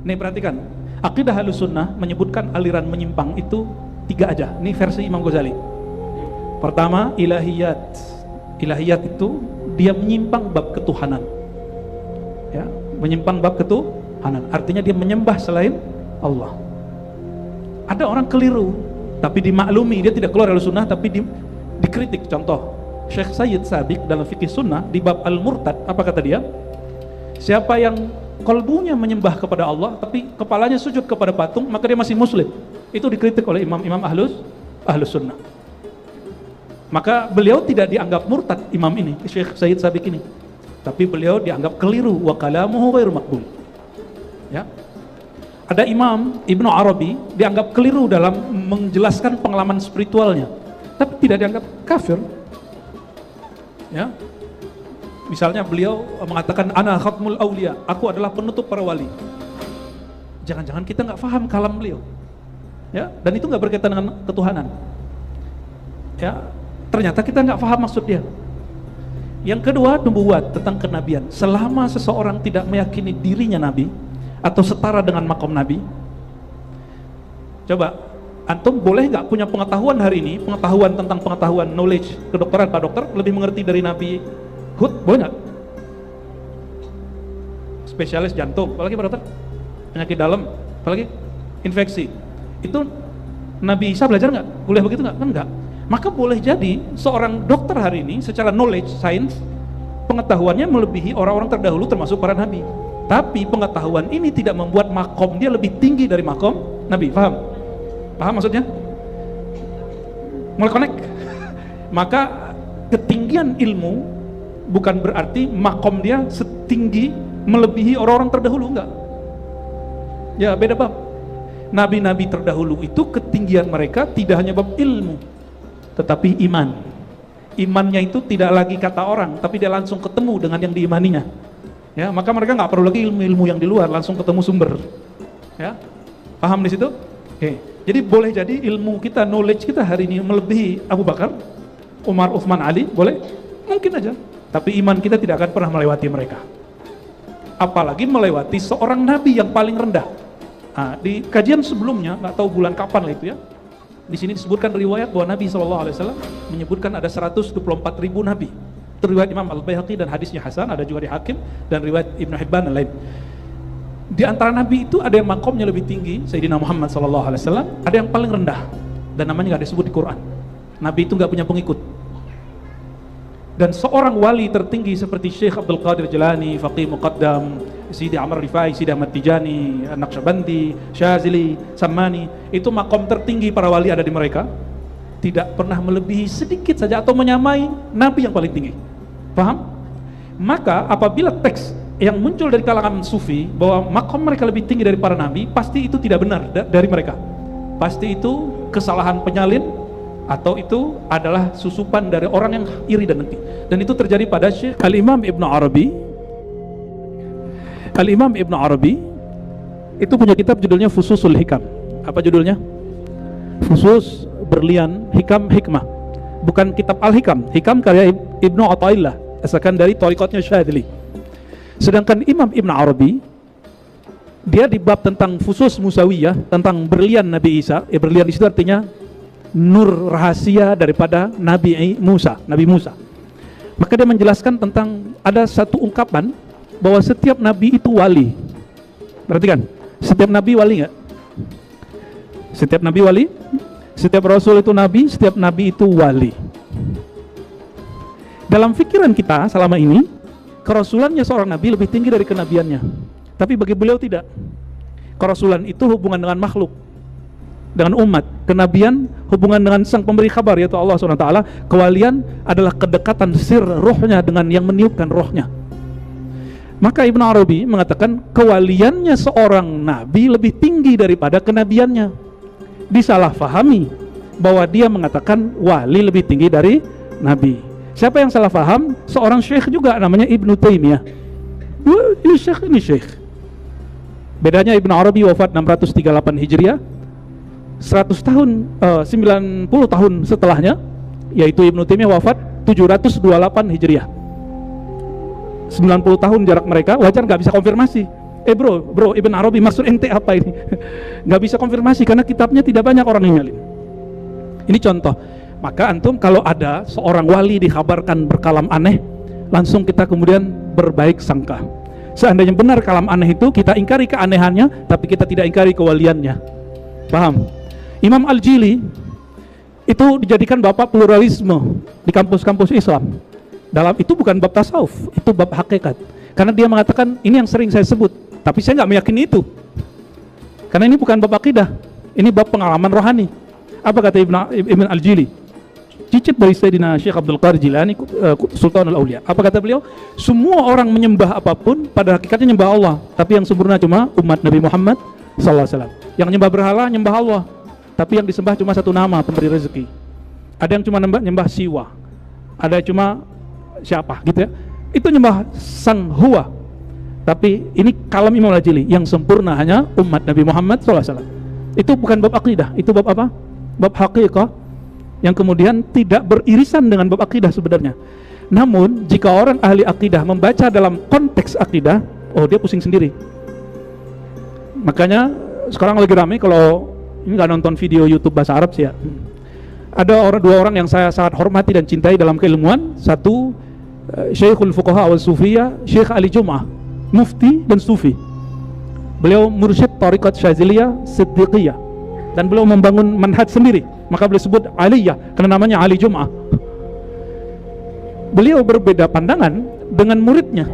Nih perhatikan, akidah Ahlussunnah menyebutkan aliran menyimpang itu 3 aja. Ini versi Imam Ghazali. Pertama, ilahiyat. Ilahiyat itu dia menyimpang bab ketuhanan. Ya, menyimpang bab ketuhanan. Artinya dia menyembah selain Allah. Ada orang keliru, tapi dimaklumi, dia tidak keluar dari sunnah, tapi dikritik. Contoh, Syekh Sayyid Sabiq dalam fikih sunnah di bab Al-Murtad, apa kata dia? Siapa yang kolbunya menyembah kepada Allah, tapi kepalanya sujud kepada patung, maka dia masih muslim. Itu dikritik oleh imam-imam ahlus sunnah. Maka beliau tidak dianggap murtad, imam ini, Syekh Sayyid Sabiq ini, tapi beliau dianggap keliru, wa kalamuhu ghairu maqbul. Ya. Ada Imam Ibnu Arabi dianggap keliru dalam menjelaskan pengalaman spiritualnya, tapi tidak dianggap kafir. Ya. Misalnya beliau mengatakan ana khatmul aulia, aku adalah penutup para wali. Jangan-jangan kita nggak paham kalam beliau. Ya, dan itu nggak berkaitan dengan ketuhanan. Ya, ternyata kita nggak paham maksud dia. Yang kedua, nubuwat, tentang kenabian. Selama seseorang tidak meyakini dirinya nabi atau setara dengan makom nabi, coba antum boleh nggak punya pengetahuan hari ini, pengetahuan tentang pengetahuan knowledge kedokteran, Pak Dokter lebih mengerti dari Nabi Hud, boleh nggak? Spesialis jantung, apalagi Pak Dokter, penyakit dalam, apalagi infeksi, itu Nabi Isa belajar nggak? Kuliah begitu nggak? Kan nggak. Maka boleh jadi seorang dokter hari ini secara knowledge, science, pengetahuannya melebihi orang-orang terdahulu termasuk para nabi. Tapi pengetahuan ini tidak membuat makom dia lebih tinggi dari makom nabi. Paham? Paham maksudnya? Mulai connect? Maka ketinggian ilmu bukan berarti makom dia setinggi melebihi orang-orang terdahulu, enggak. Ya, beda bab. Nabi-nabi terdahulu itu ketinggian mereka tidak hanya bab ilmu, tetapi iman. Imannya itu tidak lagi kata orang, tapi dia langsung ketemu dengan yang diimaninya. Ya, maka mereka nggak perlu lagi ilmu-ilmu yang di luar, langsung ketemu sumber. Ya, paham di situ? Oke. Jadi boleh jadi ilmu kita, knowledge kita hari ini melebihi Abu Bakar, Umar, Uthman, Ali, boleh? Mungkin aja. Tapi iman kita tidak akan pernah melewati mereka. Apalagi melewati seorang nabi yang paling rendah. Nah, di kajian sebelumnya, nggak tahu bulan kapan lah itu ya, di sini disebutkan riwayat bahwa Nabi SAW menyebutkan ada 124.000 nabi. Itu riwayat Imam Al-Baihaqi dan hadisnya Hasan, ada juga di Hakim dan riwayat Ibnu Hibban dan lain. Di antara nabi itu ada yang makomnya lebih tinggi, Sayyidina Muhammad SAW, ada yang paling rendah dan namanya nggak disebut di Quran. Nabi itu nggak punya pengikut. Dan seorang wali tertinggi seperti Syekh Abdul Qadir Jilani, Faqih Muqaddam, Sidi Amr Rifai, Sidi Ahmad Tijani, Naqsyabandi, Syazili, Sammani, itu makom tertinggi para wali ada di mereka, tidak pernah melebihi sedikit saja atau menyamai nabi yang paling tinggi. Paham? Maka apabila teks yang muncul dari kalangan sufi bahwa makom mereka lebih tinggi dari para nabi, pasti itu tidak benar dari mereka. Pasti itu kesalahan penyalin, atau itu adalah susupan dari orang yang iri dan dengki. Dan itu terjadi pada Syekh Al-Imam Ibnu Arabi. Al-Imam Ibnu Arabi itu punya kitab judulnya Fususul Hikam. Apa judulnya? Fusus berlian hikam hikmah. Bukan kitab Al-Hikam. Hikam karya Ibnu Athaillah, asalkan dari thariqatnya Syadzili. Sedangkan Imam Ibnu Arabi dia di bab tentang Fusus Musawiyah, tentang berlian Nabi Isa. Berlian di situ artinya nur rahasia daripada Nabi Musa. Maka dia menjelaskan tentang ada satu ungkapan bahwa setiap nabi itu wali. Perhatikan, setiap nabi wali enggak? Setiap nabi wali, setiap rasul itu nabi, setiap nabi itu wali. Dalam pikiran kita selama ini, kerasulannya seorang nabi lebih tinggi dari kenabiannya. Tapi bagi beliau tidak. Kerasulan itu hubungan dengan makhluk, dengan umat. Kenabian hubungan dengan sang pemberi kabar, yaitu Allah SWT. Kewalian adalah kedekatan sir rohnya dengan yang meniupkan rohnya. Maka Ibnu Arabi mengatakan kewaliannya seorang nabi lebih tinggi daripada kenabiannya. Disalahfahami bahwa dia mengatakan wali lebih tinggi dari nabi. Siapa yang salah faham? Seorang syekh juga namanya Ibnu Taimiyah. Ini syekh, ini syekh. Bedanya Ibnu Arabi wafat 638 Hijriah, 100 tahun, 90 tahun setelahnya, yaitu Ibnu Taimiyah wafat 728 Hijriah. 90 tahun jarak mereka, wajar nggak bisa konfirmasi. Bro, Ibn Arabi maksud ente apa ini? Nggak bisa konfirmasi karena kitabnya tidak banyak orang yang nyalin. Ini contoh. Maka antum kalau ada seorang wali dikabarkan berkalam aneh, langsung kita kemudian berbaik sangka. Seandainya benar kalam aneh itu, kita ingkari keanehannya, tapi kita tidak ingkari kewaliannya. Paham? Imam Al-Jili itu dijadikan bapak pluralisme di kampus-kampus Islam. Dalam itu bukan bab tasawuf, itu bab hakikat. Karena dia mengatakan, ini yang sering saya sebut, tapi saya nggak meyakini itu. Karena ini bukan bab akidah, ini bab pengalaman rohani. Apa kata Ibn Al-Jili? Cicit dari Sayyidina Syekh Abdul Qadir Jilani, Sultanul Aulia. Apa kata beliau? Semua orang menyembah apapun, pada hakikatnya nyembah Allah. Tapi yang sempurna cuma umat Nabi Muhammad SAW. Yang nyembah berhala, nyembah Allah. Tapi yang disembah cuma satu nama, pemberi rezeki. Ada yang cuma nyembah Siwa. Ada yang cuma siapa gitu ya. Itu nyembah Sang Huwa. Tapi ini kalam Imam Al-Jili, yang sempurna hanya umat Nabi Muhammad SAW. Itu bukan bab akidah, itu bab apa? Bab haqiqah, yang kemudian tidak beririsan dengan bab akidah sebenarnya. Namun jika orang ahli akidah membaca dalam konteks akidah, oh dia pusing sendiri. Makanya sekarang lagi ramai, kalau ini nggak nonton video YouTube bahasa Arab sih ya, ada dua orang yang saya sangat hormati dan cintai dalam keilmuan. Satu Syekhul Fuqaha wal Sufiyah, Syekh Ali Jum'ah, mufti dan sufi. Beliau mursyid Tariqat Syaziliyah Siddiqiyah, dan beliau membangun manhaj sendiri, maka beliau sebut Aliyah karena namanya Ali Jum'ah. Beliau berbeda pandangan dengan muridnya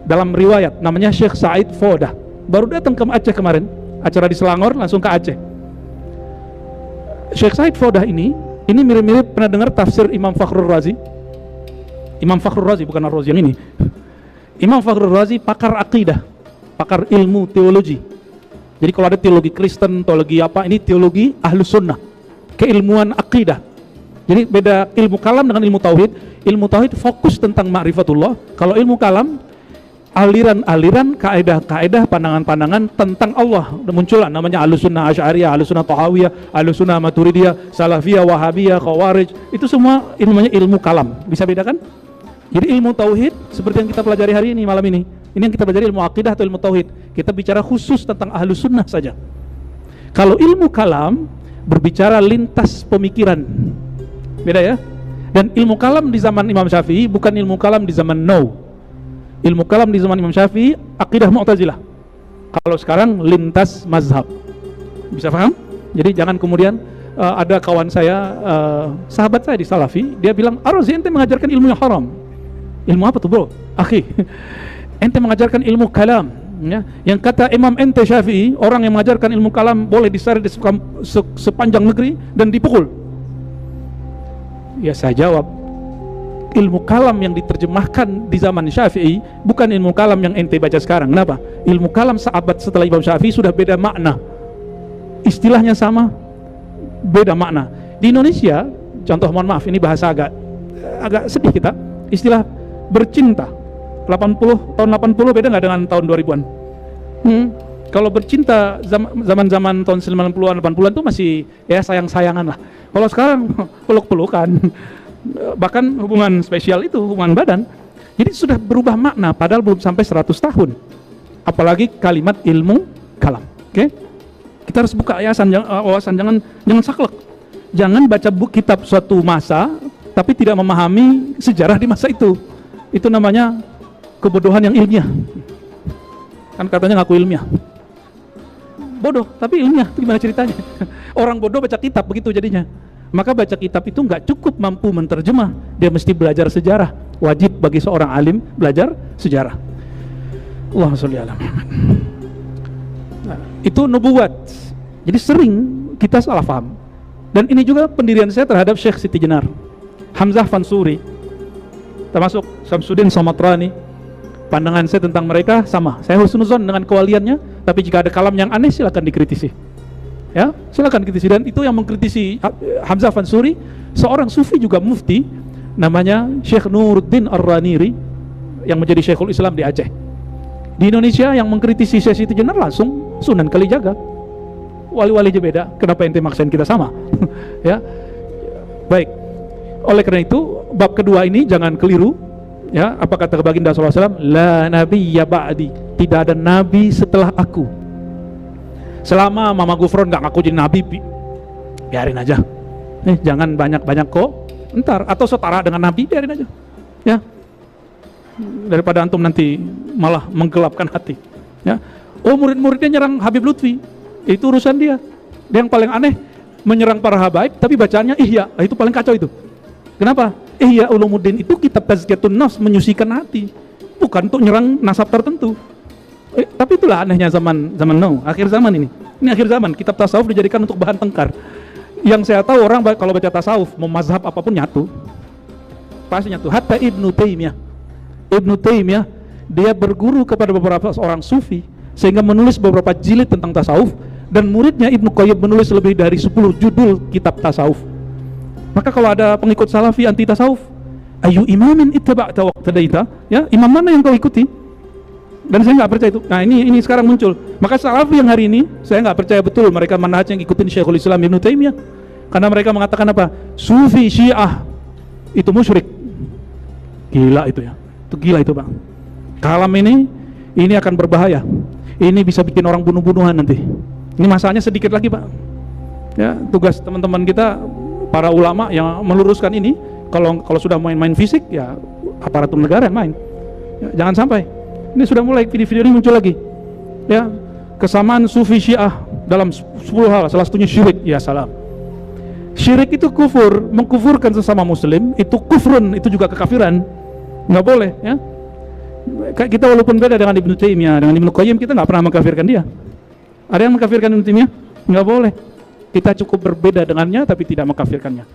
dalam riwayat, namanya Syekh Said Fodah. Baru datang ke Aceh kemarin, acara di Selangor, langsung ke Aceh. Syekh Said Fodah ini mirip-mirip, pernah dengar tafsir Imam Fakhrul Razi? Imam Fakhrul Razi, bukan Ar-Razi yang ini. Imam Fakhrul Razi pakar akidah, pakar ilmu teologi. Jadi kalau ada teologi Kristen, teologi apa, ini teologi Ahlus Sunnah, keilmuan akidah. Jadi beda ilmu kalam dengan ilmu tauhid. Ilmu tauhid fokus tentang ma'rifatullah. Kalau ilmu kalam, aliran-aliran, kaedah-kaedah, pandangan-pandangan tentang Allah munculan, namanya Ahlus Sunnah Asy'ariyah, Ahlus Sunnah Thahawiyah, Ahlus Sunnah Maturidiyah, Salafiyah, Wahabiyah, Khawarij. Itu semua ilmunya ilmu kalam. Bisa bedakan? Jadi ilmu tauhid seperti yang kita pelajari hari ini, malam ini. Ini yang kita pelajari ilmu akidah atau ilmu tauhid. Kita bicara khusus tentang Ahlus Sunnah saja. Kalau ilmu kalam berbicara lintas pemikiran, beda ya. Dan ilmu kalam di zaman Imam Syafi'i bukan ilmu kalam di zaman now. Ilmu kalam di zaman Imam Syafi'i akidah Mu'tazilah. Kalau sekarang lintas mazhab. Bisa paham? Jadi jangan kemudian ada kawan saya, sahabat saya di Salafi, dia bilang, "Ar-Razi, ente mengajarkan ilmu yang haram." Ilmu apa tuh bro? Akhi, ente mengajarkan ilmu kalam ya? Yang kata Imam ente Syafi'i, orang yang mengajarkan ilmu kalam boleh diseret di sepanjang negeri dan dipukul. Ya saya jawab, ilmu kalam yang diterjemahkan di zaman Syafi'i bukan ilmu kalam yang ente baca sekarang. Kenapa? Ilmu kalam sahabat setelah Imam Syafi'i sudah beda makna, istilahnya sama, beda makna. Di Indonesia, contoh, mohon maaf, ini bahasa agak sedih kita, istilah bercinta 80 tahun 80 beda nggak dengan tahun 2000-an? Kalau bercinta zaman-zaman tahun 90-an 80-an itu masih ya sayang-sayangan lah. Kalau sekarang peluk-pelukan, bahkan hubungan spesial itu hubungan badan. Jadi sudah berubah makna padahal belum sampai 100 tahun. Apalagi kalimat ilmu kalam. Oke? Kita harus buka wawasan, jangan saklek. Jangan baca buku kitab suatu masa tapi tidak memahami sejarah di masa itu. Itu namanya kebodohan yang ilmiah. Kan katanya ngaku ilmiah. Bodoh, tapi ilmiah. Itu gimana ceritanya? Orang bodoh baca kitab, begitu jadinya. Maka baca kitab itu nggak cukup mampu menerjemah. Dia mesti belajar sejarah. Wajib bagi seorang alim belajar sejarah. Allahumma sholli ala Muhammad. Nah, itu nubuwat. Jadi sering kita salah paham. Dan ini juga pendirian saya terhadap Syekh Siti Jenar, Hamzah Fansuri, termasuk Syamsuddin Somatrani. Pandangan saya tentang mereka sama. Saya husnuzon dengan kewaliannya, tapi jika ada kalam yang aneh silakan dikritisi. Ya, silakan kritisi. Dan itu yang mengkritisi Hamzah Fansuri, seorang sufi juga mufti, namanya Syekh Nuruddin Ar-Raniri, yang menjadi Syekhul Islam di Aceh. Di Indonesia yang mengkritisi Syekh Siti Jenar langsung Sunan Kalijaga. Wali-wali aja beda, kenapa ente maksain kita sama? Ya, baik. Oleh karena itu, bab kedua ini jangan keliru. Ya, apa kata baginda SAW? La nabiyya ba'di, tidak ada nabi setelah aku. Selama Mama Gufron nggak ngaku jadi nabi, biarin aja. Jangan banyak-banyak komentar, atau setara dengan nabi, biarin aja. Ya, daripada antum nanti malah menggelapkan hati. Ya, oh murid-muridnya nyerang Habib Lutfi, itu urusan dia. Dia yang paling aneh menyerang para habaib, tapi bacaannya Ihya, itu paling kacau itu. Kenapa? Ihya Ulumuddin itu kitab tazkiyatun nafs, menyucikan hati, bukan untuk nyerang nasab tertentu. Tapi itulah anehnya zaman now, akhir zaman ini. Ini akhir zaman, kitab tasawuf dijadikan untuk bahan tengkar. Yang saya tahu orang kalau baca tasawuf, mau mazhab apapun nyatu. Pasti nyatu. Hatta Ibnu Taimiyah, dia berguru kepada beberapa orang sufi sehingga menulis beberapa jilid tentang tasawuf, dan muridnya Ibnu Qayyim menulis lebih dari 10 judul kitab tasawuf. Maka kalau ada pengikut salafi anti tasawuf, ayu imamin ittaba'ta waqtadaita, ya, imam mana yang kau ikuti? Dan saya nggak percaya itu. Nah, ini sekarang muncul. Maka salafi yang hari ini saya nggak percaya betul mereka manhaj yang ikutin Syekhul Islam Ibnu Taimiyah, karena mereka mengatakan apa? Sufi Syiah itu musyrik. Gila itu ya. Itu gila itu, Bang. Kalam ini akan berbahaya. Ini bisa bikin orang bunuh-bunuhan nanti. Ini masalahnya sedikit lagi, Pak. Ya, tugas teman-teman kita para ulama yang meluruskan ini, kalau sudah main-main fisik ya aparatur negara yang main. Ya, jangan sampai. Ini sudah mulai video-video ini muncul lagi. Ya, kesamaan sufi Syiah dalam 10 hal, salah satunya syirik. Ya salam. Syirik itu kufur, mengkufurkan sesama muslim, itu kufrun, itu juga kekafiran. Nggak boleh, ya. Kita walaupun beda dengan Ibnu Taimiyah, dengan Ibnu Qayyim, kita nggak pernah mengkafirkan dia. Ada yang mengkafirkan Ibnu Taimiyah? Nggak boleh. Kita cukup berbeda dengannya tapi tidak mengkafirkannya.